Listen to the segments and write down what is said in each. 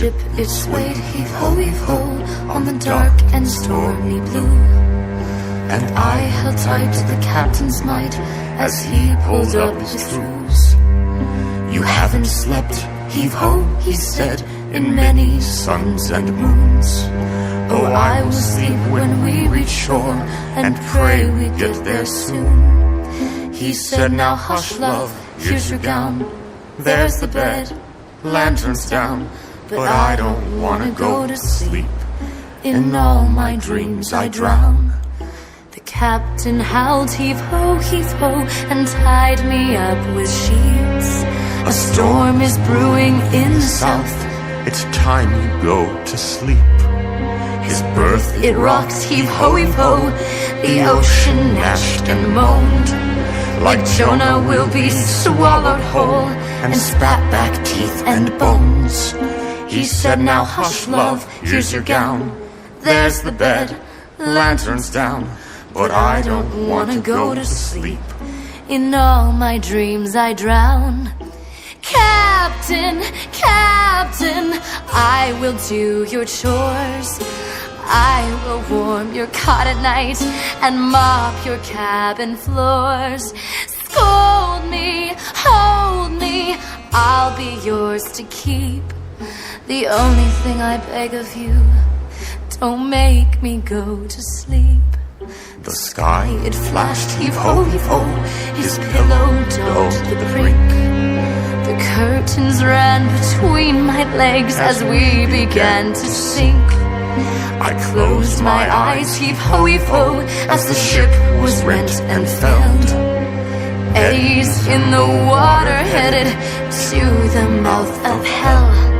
ship it swayed, heave-ho, on the dark and stormy blue. And I held tight to the captain's might as he pulled up his screws. You haven't slept, heave-ho, he said, in many suns and moons. Oh, I will sleep when we reach shore, and pray we get there soon. He said, now hush, love, here's your gown. There's the bed, lanterns down. But I don't wanna go to sleep. In all my dreams I drown. The captain howled heave-ho, and tied me up with sheets. A storm is brewing in the south. It's time you go to sleep. His berth it rocked, heave-ho, the ocean gnashed and moaned. Like Jonah will be swallowed whole, and spat back teeth and bones. He said, now hush, love, here's your gown. There's the bed, lanterns down. But I don't wanna go to sleep. In all my dreams I drown. Captain, captain, I will do your chores. I will warm your cot at night and mop your cabin floors. Scold me, hold me, I'll be yours to keep. The only thing I beg of you, don't make me go to sleep. The sky, it flashed, heave-ho, his pillow dulled the brink. The curtains ran between my legs as we began to sink. I closed my eyes, heave-ho, as the ship was rent and felled. Eddies in the water headed to the mouth of hell.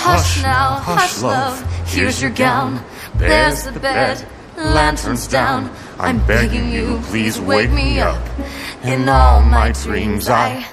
Hush now, hush love, here's your gown. There's the bed, lanterns down. I'm begging you, please wake me up. In all my dreams I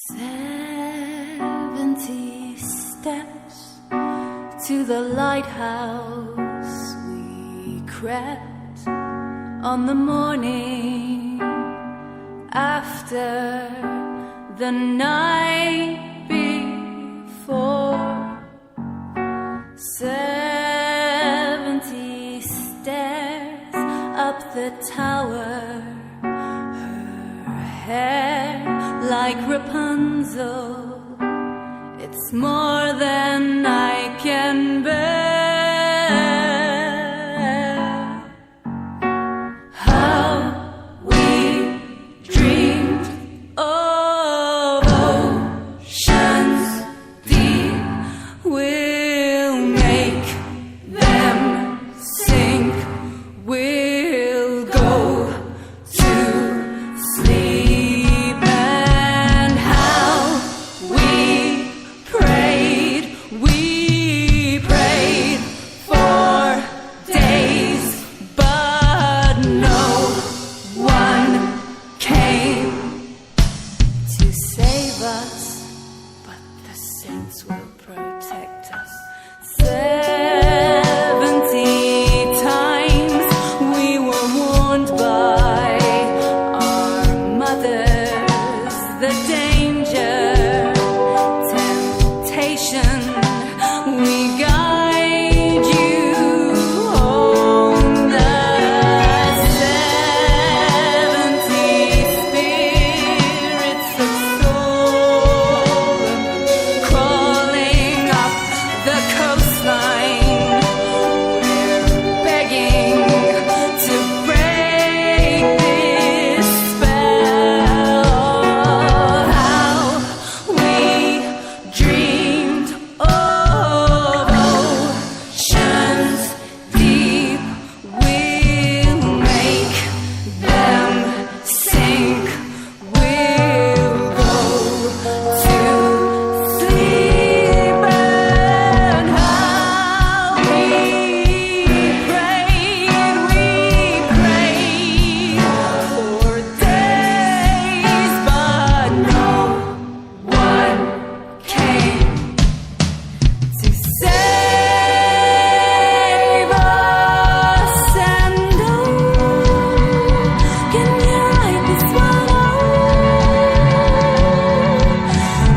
70 steps to the lighthouse we crept on the morning after the night before. 70 stairs up the tower, her hair like Rapunzel. It's more than I can bear. How we dreamed of oceans deep, we'll make them sink. We'll go to sleep. And how we prayed for days, but no one came to save us, but the saints will protect us. 70 times we were warned by our mothers, the danger, temptation. We guide you home. The 70 spirits of soul crawling up the coastline. We're begging to break this spell. How we dreamed of oceans deep, we'll make them sink. We'll go to sleep. And how we prayed for days, but no one came to save us. And can you write this one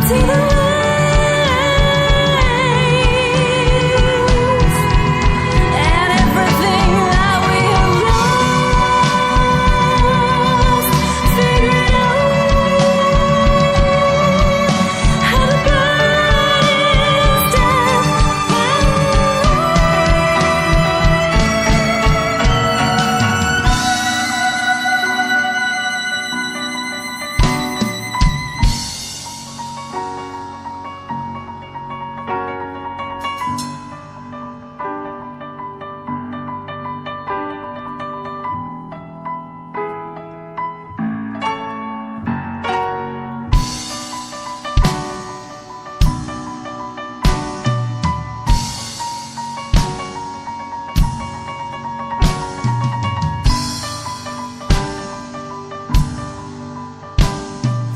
to the waves and everything that we have lost? Figure out how to burn death.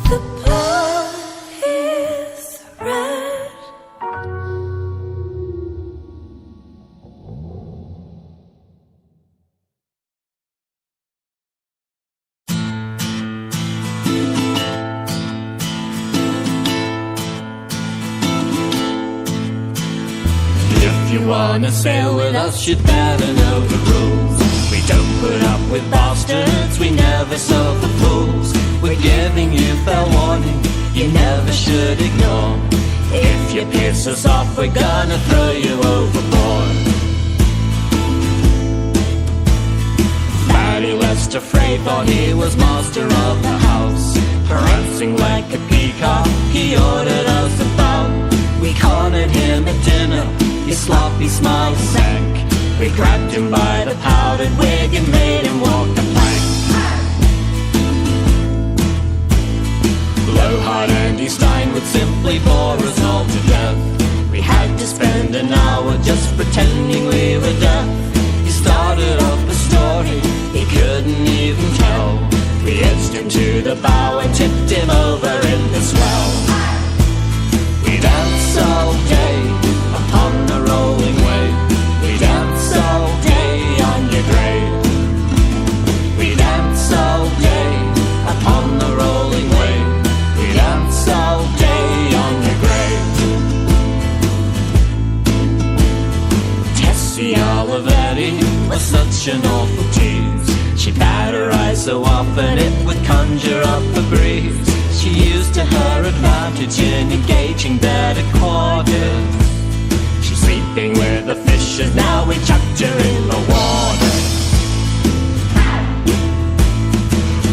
The blood is red. If you wanna sail with us, you'd better know the rules. We don't put up with bastards, we never serve the fools. We're giving you fair warning, you never should ignore. If you piss us off, we're gonna throw you overboard. Paddy West afraid, thought he was master of the house. Prancing like a peacock, he ordered us about. We cornered him at dinner, his sloppy smile sank. We grabbed him by the powdered wig and made him walk the plank. Blowhard Andy Stein would simply bore us all to death. We had to spend an hour just pretending we were deaf. He started off a story he couldn't even tell. We edged him to the bow and tipped him over in the swell. ocean awful tears. She bat her eyes so often it would conjure up a breeze. She used to her advantage in engaging better quarters. She's sleeping with the fishes, now we chucked her in the water.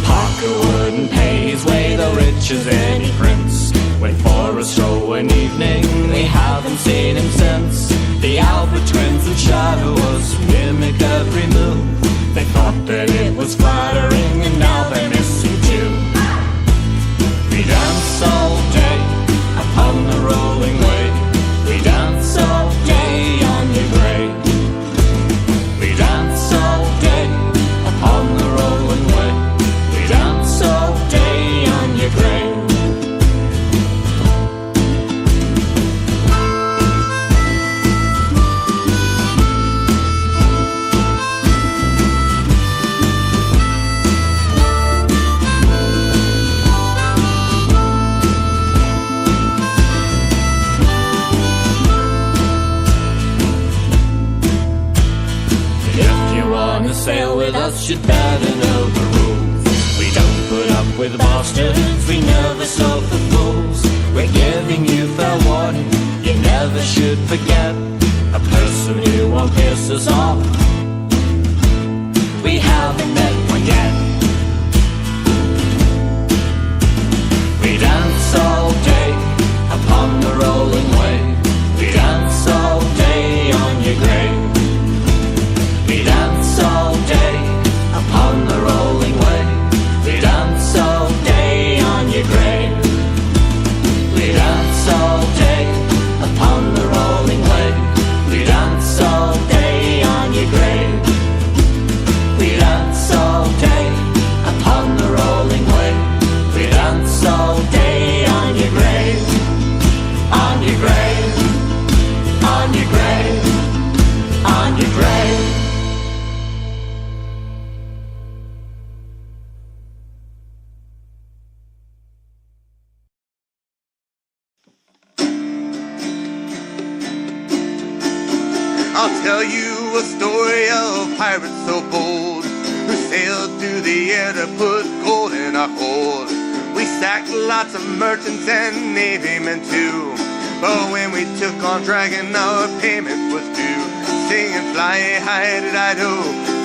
Parker wouldn't pay his way, though rich as any prince. Went for a stroll one evening, they haven't seen him since. The Albert twins and Shadowers mimic every move. They thought that it was flattering, and now they're missing too. We dance all day upon the rolling wave. We dance all day on your grave. We dance all day upon the rolling wave. We dance all day on your grave. Sail with us, you'd better know the rules. We don't put up with bastards, we never sell for fools. We're giving you fair warning, you never should forget a person who won't piss us off. We haven't met one yet. We dance all day upon the rolling wave. We dance all day on your grave. We dance all day upon the rolling wave. We dance all day on your grave. We dance all day upon the rolling wave. We dance all day on your grave. We dance all day upon the rolling wave. We dance all day on your grave. On your grave. On your grave. On your grave. I'll tell you a story of pirates so bold, who sailed through the air to put gold in our hold. We sacked lots of merchants and navy men too, but when we took on dragon our payment was due. Singing fly high did I do,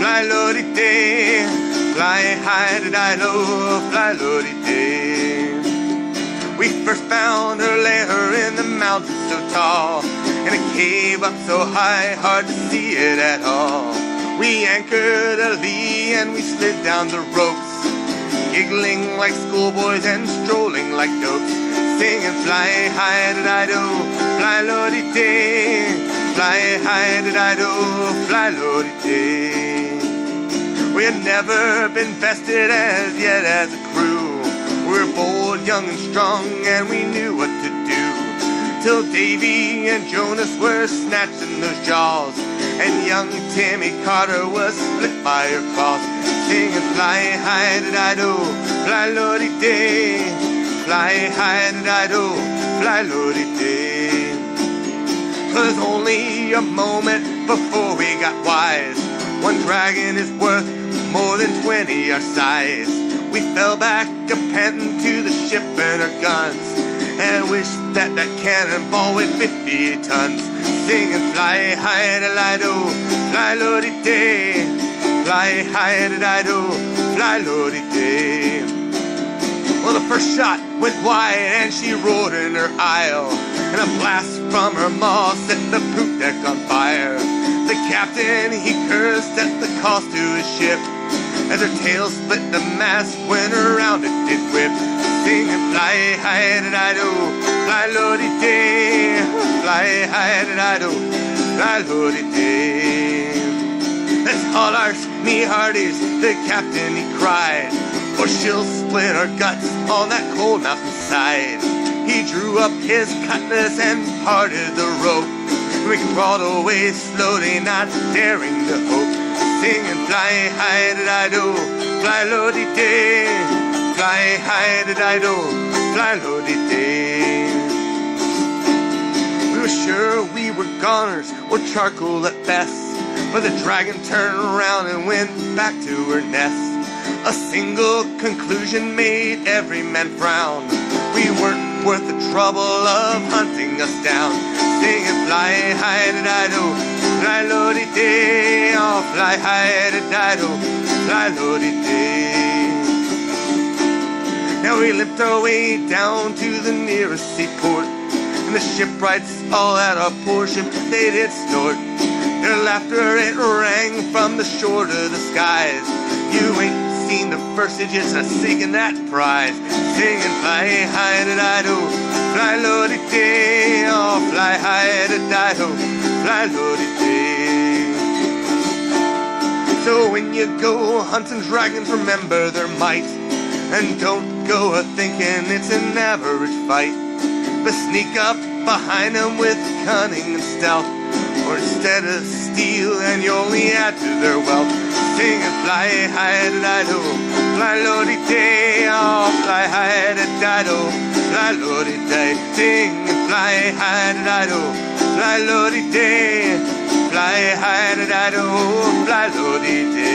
fly lordy day, fly high did I do, fly lordy day. We first found her, lay her in the mountains so tall, in a cave up so high, hard to see it at all. We anchored a lee and we slid down the ropes, giggling like schoolboys and strolling like dopes, singing fly high did I do, fly lordy day, fly high did I do, fly lordy day. We had never been vested as yet as a crew. We were bold, young and strong, and we knew what to do, till Davy and Jonas were snatched in those jaws, and young Timmy Carter was split by her cross, singing fly high did I do, fly lordy day, fly high did I do, fly lordy day. 'Twas only a moment before we got wise, one dragon is worth more than 20 our size. We fell back a panting to the ship and her guns, and wished that that cannonball weighed 50 tons, singing fly high did I do, fly lordy day, fly high did I do, fly lordy day. Well, the first shot went wide and she roared in her aisle, and a blast from her maw set the poop deck on fire. The captain, he cursed at the cost to his ship, as her tail split the mast when around it did whip, singing fly high did I do, fly lordy day, fly high did I do, fly lordy day. Let's haul our me hearties, the captain he cried, or she'll split our guts on that cold mountainside. He drew up his cutlass and parted the rope, we crawled away slowly, not daring to hope, singing fly high did I do, fly lordy day, fly high did I do, fly lordy day. We were sure we were goners or charcoal at best, But the dragon turned around and went back to her nest. A single conclusion made every man frown. We weren't worth the trouble of hunting us down. Singing fly high da dido, fly lodi day, oh fly high da dido, fly lodi day. Now we limped our way down to the nearest seaport, and the shipwrights all at our poor ship they did snort. Their laughter it rang from the shore to the skies. You ain't seen the first digits of seeking that prize. Singing fly high da dido, fly lodi day, oh fly high da dido, fly lodi day. So when you go hunting dragons, remember their might, and don't go a-thinking it's an average fight. But sneak up behind them with cunning and stealth, or instead of steal and you only add to their wealth. Singing fly high da dido, fly lodi day, oh fly high da dido, fly lodi day. Singing fly high da dido, fly lodi day, fly high da dido, fly lodi day.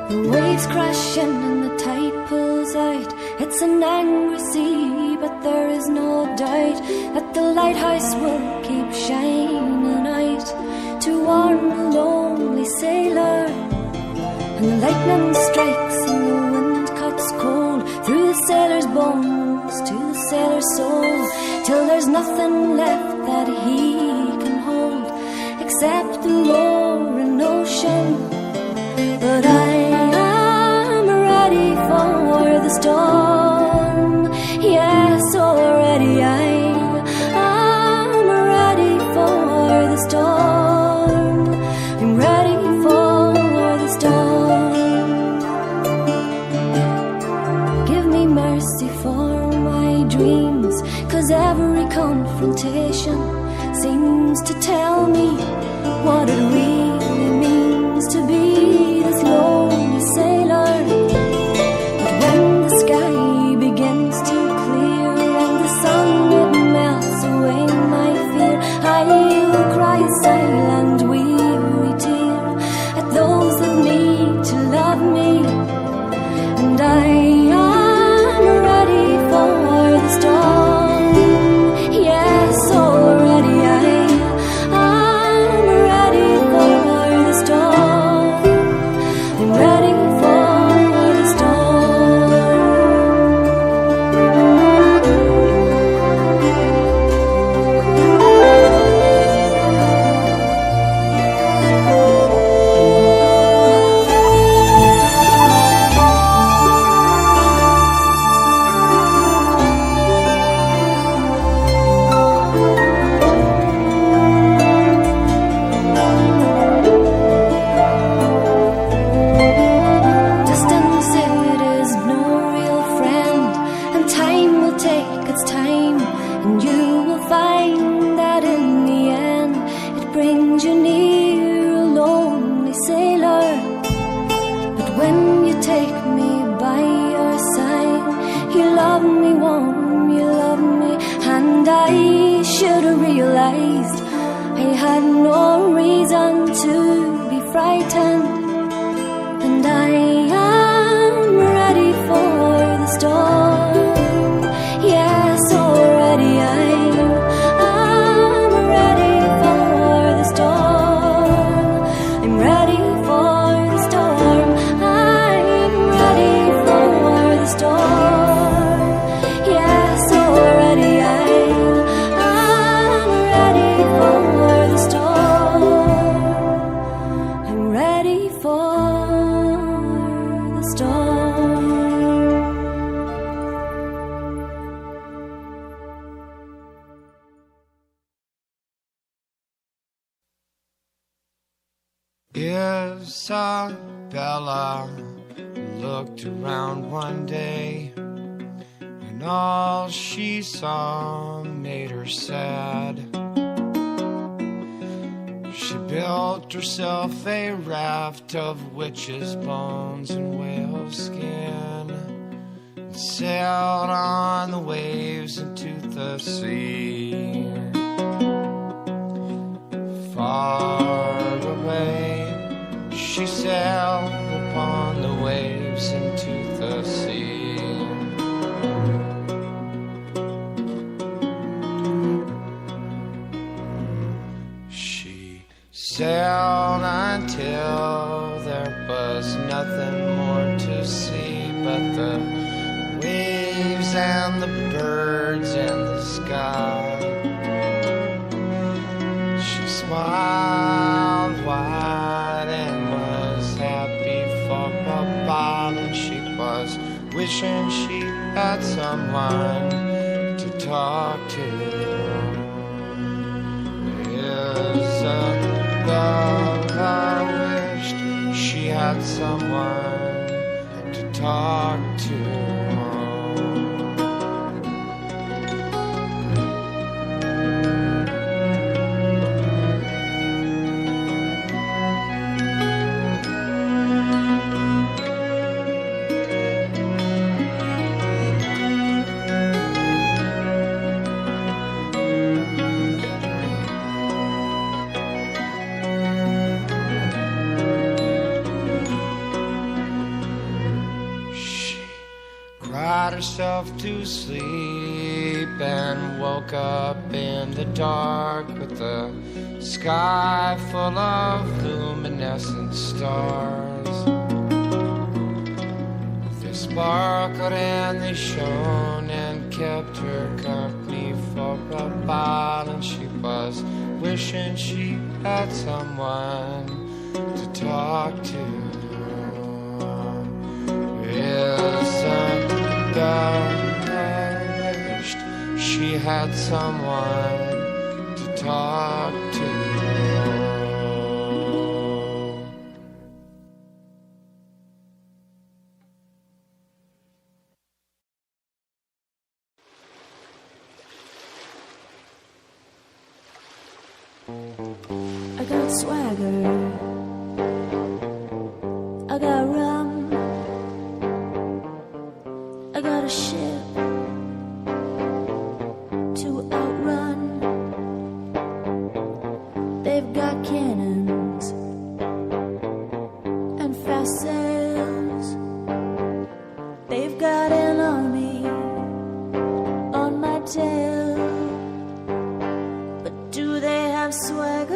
The waves crashing and the tide pulls out. It's an angry sea, but there is no doubt that the lighthouse will keep shining out to warn the lonely sailor. And the lightning strikes and the wind cuts cold through the sailor's bones to the sailor's soul, till there's nothing left that he can hold except the roaring ocean. But I am ready for the storm. Yes, already I'm ready for the storm. I'm ready for the storm. Give me mercy for my dreams, 'cause every confrontation seems to tell me what it really means to be this lonely sailor. But when the sky begins to clear and the sun it melts away my fear, I will cry a silent weary tear at those that need to love me. And I am ready for the storm. Yes, already I'm ready for the storm. I'm ready for the storm. Distance, it is no real friend, and time will take its time, and you will find that in the end it brings you near a lonely sailor. But when you take me by your side, you love me warm, you love me, and I should have realized I had no reason to be frightened. And I am ready for the storm. Yes, already I'm ready for the storm. I'm ready for the storm. I'm ready for the storm. Yes, already I'm ready for the storm. Isabella looked around one day, and all she saw made her sad. She built herself a raft of witches' bones and whale skin, and sailed on the waves into the sea. Far away, she sailed upon the waves into the sea. She sailed until there was nothing more to see but the waves and the birds and the sky. She smiled wide and was happy for a while, and she was wishing she had someone to talk to. Isabella wished she had someone to talk to. Herself to sleep and woke up in the dark with the sky full of luminescent stars. They sparkled and they shone and kept her company for a while, and she was wishing she had someone to talk to. Isabella wished she had someone to talk to. I got swagger, I got rum, I got a ship to outrun. They've got cannons and fast sails. They've got an army on my tail. But do they have swagger,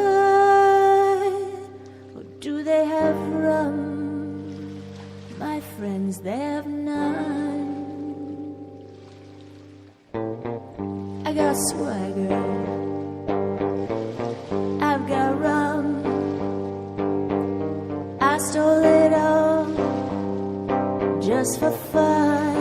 or do they have rum? My friends, they have none. I got swagger, I've got rum. I stole it all just for fun.